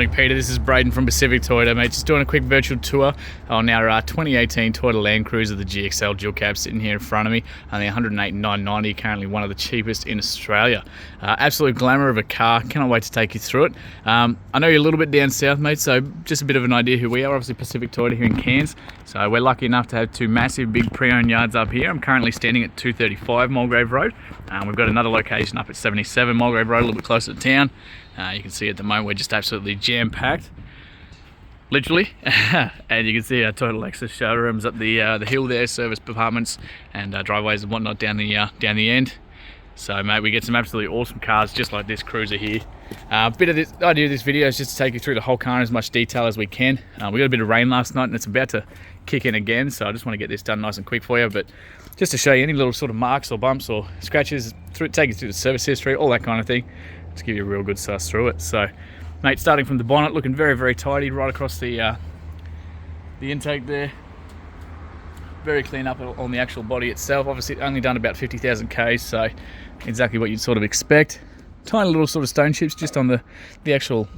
morning, Peter. This is Braden from Pacific Toyota, mate. Just doing a quick virtual tour on our 2018 Toyota Landcruiser, the GXL dual cab, sitting here in front of me. Only $108,990, currently one of the cheapest in Australia. Absolute glamour of a car. Cannot wait to take you through it. I know you're a little bit down south, mate, so just a bit of an idea who we are. Obviously Pacific Toyota here in Cairns. So we're lucky enough to have two massive big pre-owned yards up here. I'm currently standing at 235 Mulgrave Road. We've got another location up at 77 Mulgrave Road, a little bit closer to town. You can see at the moment we're just absolutely jam-packed, literally. And you can see our total Lexus showrooms up the hill there, service departments and driveways and whatnot down the end. So mate, we get some absolutely awesome cars just like this Cruiser here. Bit of this idea of this video is just to take you through the whole car in as much detail as we can. We got a bit of rain last night and it's about to kick in again, so I just want to get this done nice and quick for you. But just to show you any little sort of marks or bumps or scratches, take you through the service history, all that kind of thing. To give you a real good suss through it. So mate, starting from the bonnet, looking very, very tidy right across the intake there. Very clean up on the actual body itself. Obviously only done about 50,000 Ks, so exactly what you'd sort of expect. Tiny little sort of stone chips just on the actual,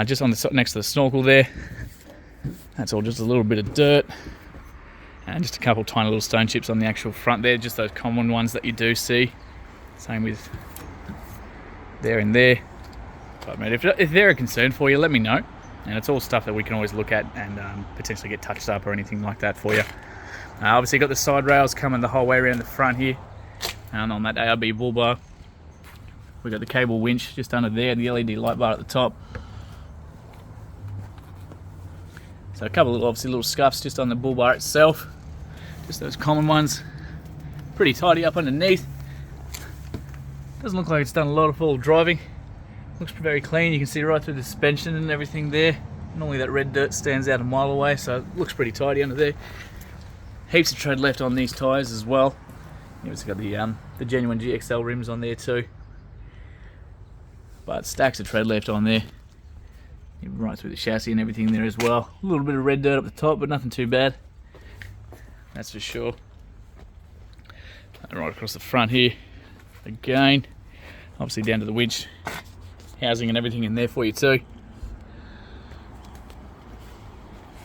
just on the next to the snorkel there. That's all just a little bit of dirt. And just a couple tiny little stone chips on the actual front there, just those common ones that you do see. Same with there and there. But mate, if they're a concern for you, let me know. And it's all stuff that we can always look at and potentially get touched up or anything like that for you. Obviously got the side rails coming the whole way around the front here. And on that ARB bull bar, we've got the cable winch just under there and the LED light bar at the top. So a couple of obviously little scuffs just on the bull bar itself. Just those common ones. Pretty tidy up underneath. Doesn't look like it's done a lot of full driving. Looks very clean. You can see right through the suspension and everything there. Normally that red dirt stands out a mile away, so it looks pretty tidy under there. Heaps of tread left on these tyres as well. You've also got the genuine GXL rims on there too. But stacks of tread left on there. Right through the chassis and everything there as well. A little bit of red dirt up the top, but nothing too bad. That's for sure. And right across the front here. Again, obviously down to the winch housing and everything in there for you too.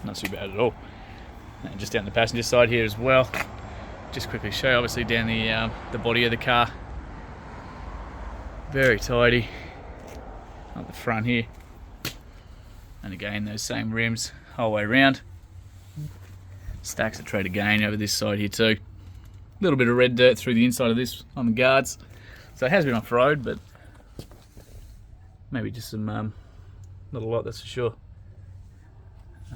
Not too bad at all. And just down the passenger side here as well. Just quickly show you, obviously down the body of the car. Very tidy. Up the front here. And again, those same rims whole way around. Stacks of tread again over this side here too. A little bit of red dirt through the inside of this on the guards. So it has been off-road, but maybe just some, not a lot, that's for sure.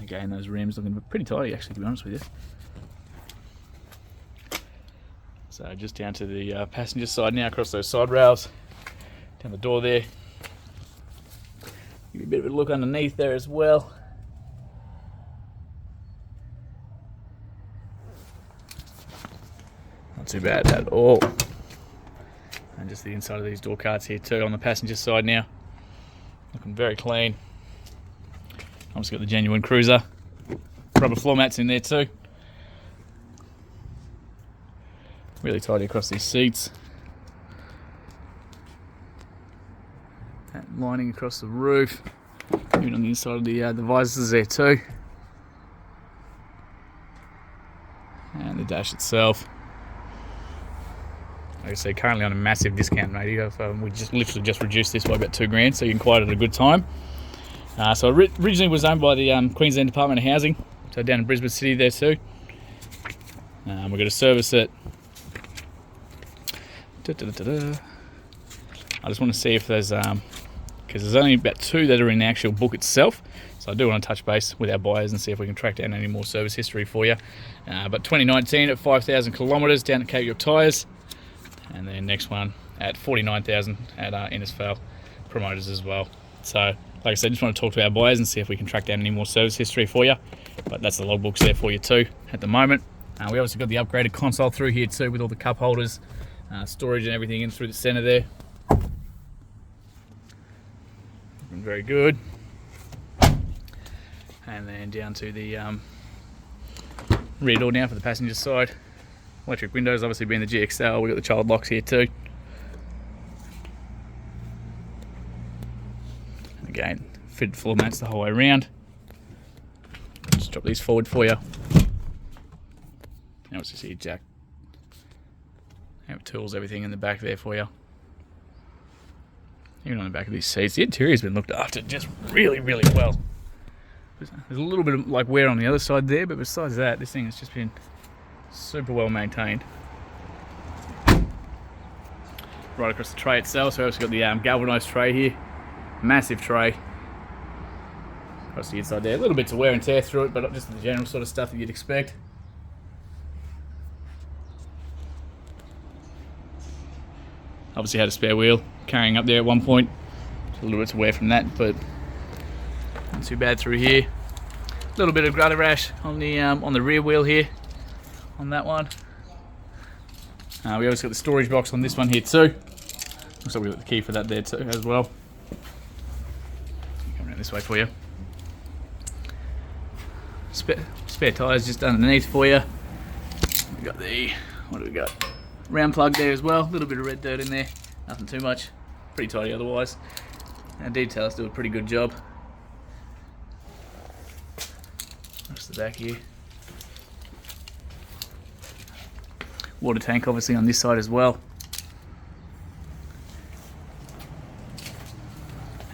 Again, those rims looking pretty tidy actually, to be honest with you. So just down to the passenger side now, across those side rails. Down the door there. Give you a bit of a look underneath there as well. Not too bad at all. And just the inside of these door cards here too on the passenger side now. Looking very clean. Obviously got the genuine Cruiser. Rubber floor mats in there too. Really tidy across these seats. That lining across the roof. Even on the inside of the visors there too. And the dash itself. Like I say, currently on a massive discount, mate. We just literally just reduced this by about $2,000, so you can acquire it at a good time. So originally was owned by the Queensland Department of Housing, so down in Brisbane City there too. We're going to service it. I just want to see if there's, because there's only about 2 that are in the actual book itself. So I do want to touch base with our buyers and see if we can track down any more service history for you. But 2019 at 5,000 kilometres down at Cape York Tyres. And then next one at 49,000 at Innisfail Promoters as well. So, like I said, just want to talk to our buyers and see if we can track down any more service history for you. But that's the logbooks there for you too at the moment. We obviously got the upgraded console through here too with all the cup holders, storage and everything in through the centre there. Looking very good. And then down to the rear door now for the passenger side. Electric windows, obviously being the GXL. We've got the child locks here too. Again, fitted floor mats the whole way around. Just drop these forward for you. Now it's just here, jack. Have tools, everything in the back there for you. Even on the back of these seats, the interior's been looked after just really, really well. There's a little bit of like wear on the other side there, but besides that, this thing has just been super well maintained. Right across the tray itself, so we've also got the galvanised tray here. Massive tray. Across the inside there, a little bit of wear and tear through it, but just the general sort of stuff that you'd expect. Obviously had a spare wheel carrying up there at one point. Just a little bit of wear from that, but not too bad through here. A little bit of gutter rash on the rear wheel here, on that one. We also got the storage box on this one here too. Looks like we've got the key for that there too as well. Come around this way for you. Spare tyres just underneath for you. We got the, what do we got? Round plug there as well. A little bit of red dirt in there. Nothing too much. Pretty tidy otherwise. Our details do a pretty good job. That's the back here. Water tank obviously on this side as well.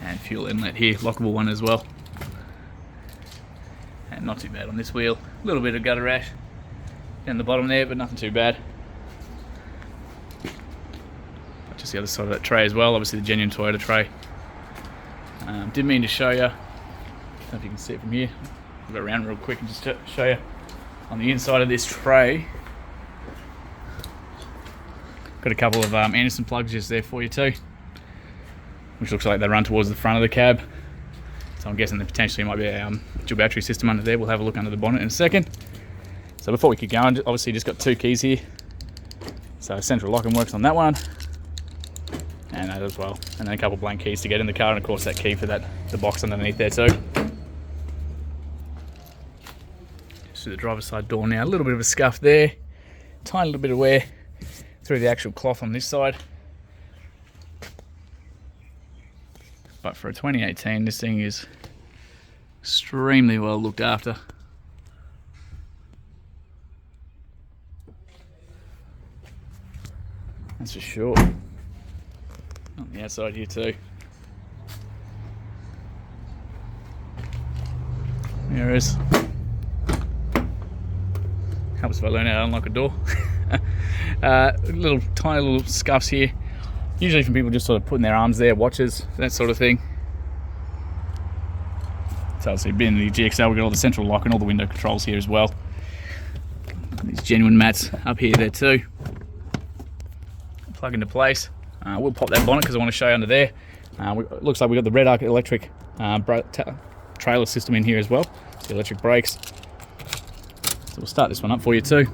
And fuel inlet here, lockable one as well. And not too bad on this wheel. A little bit of gutter rash down the bottom there, but nothing too bad. Just the other side of that tray as well, obviously the genuine Toyota tray. Didn't mean to show you, I don't know if you can see it from here. I'll go around real quick and just show you on the inside of this tray. Got a couple of Anderson plugs just there for you too, which looks like they run towards the front of the cab. So I'm guessing there potentially might be a dual battery system under there. We'll have a look under the bonnet in a second. So before we keep going, obviously just got two keys here. So central locking works on that one, and that as well. And then a couple blank keys to get in the car, and of course that key for the box underneath there too. Just through the driver's side door now, a little bit of a scuff there, tiny little bit of wear through the actual cloth on this side. But for a 2018, this thing is extremely well looked after. That's for sure. On the outside here too. Mirrors. Helps if I learn how to unlock a door. Tiny little scuffs here. Usually from people just sort of putting their arms there, watches, that sort of thing. So obviously being the GXL, we've got all the central lock and all the window controls here as well. These genuine mats up here there too. Plug into place. We'll pop that bonnet because I want to show you under there. It looks like we've got the Red Arc electric trailer system in here as well. The electric brakes. So we'll start this one up for you too.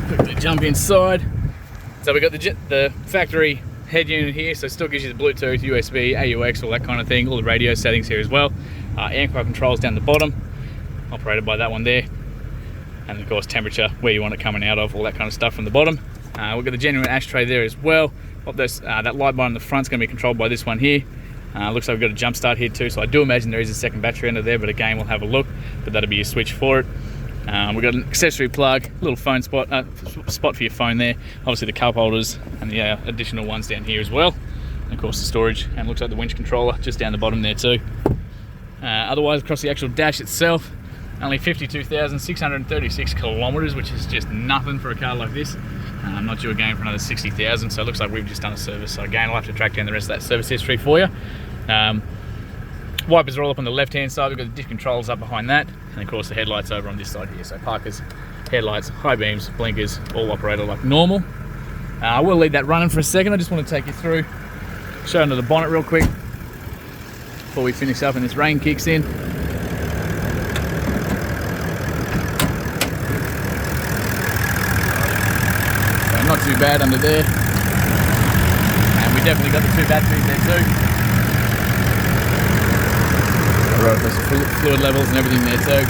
Quickly jump inside. So we've got the factory head unit here, so it still gives you the Bluetooth, USB, AUX, all that kind of thing, all the radio settings here as well. Aircraft controls down the bottom, operated by that one there. And of course temperature, where you want it coming out of, all that kind of stuff from the bottom. We've got the genuine ashtray there as well. That light bar on the front is going to be controlled by this one here. Looks like we've got a jump start here too, so I do imagine there is a second battery under there, but again we'll have a look, but that'll be your switch for it. We've got an accessory plug, a little phone spot for your phone there, obviously the cup holders and the additional ones down here as well, and of course the storage, and looks like the winch controller just down the bottom there too. Otherwise across the actual dash itself, only 52,636 kilometres, which is just nothing for a car like this. I'm not due again for another 60,000, so it looks like we've just done a service. So again, I'll have to track down the rest of that service history for you. Wipers are all up on the left hand side, we've got the diff controls up behind that, and of course the headlights over on this side here. So parkers, headlights, high beams, blinkers, all operated like normal. I will leave that running for a second. I just want to take you through, show under the bonnet real quick before we finish up and this rain kicks in. Not too bad under there, and we definitely got the two batteries there too. I wrote those fluid levels and everything there too.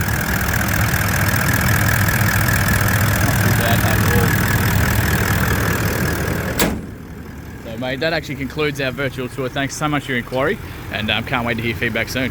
Well, mate, that actually concludes our virtual tour. Thanks so much for your inquiry, and can't wait to hear feedback soon.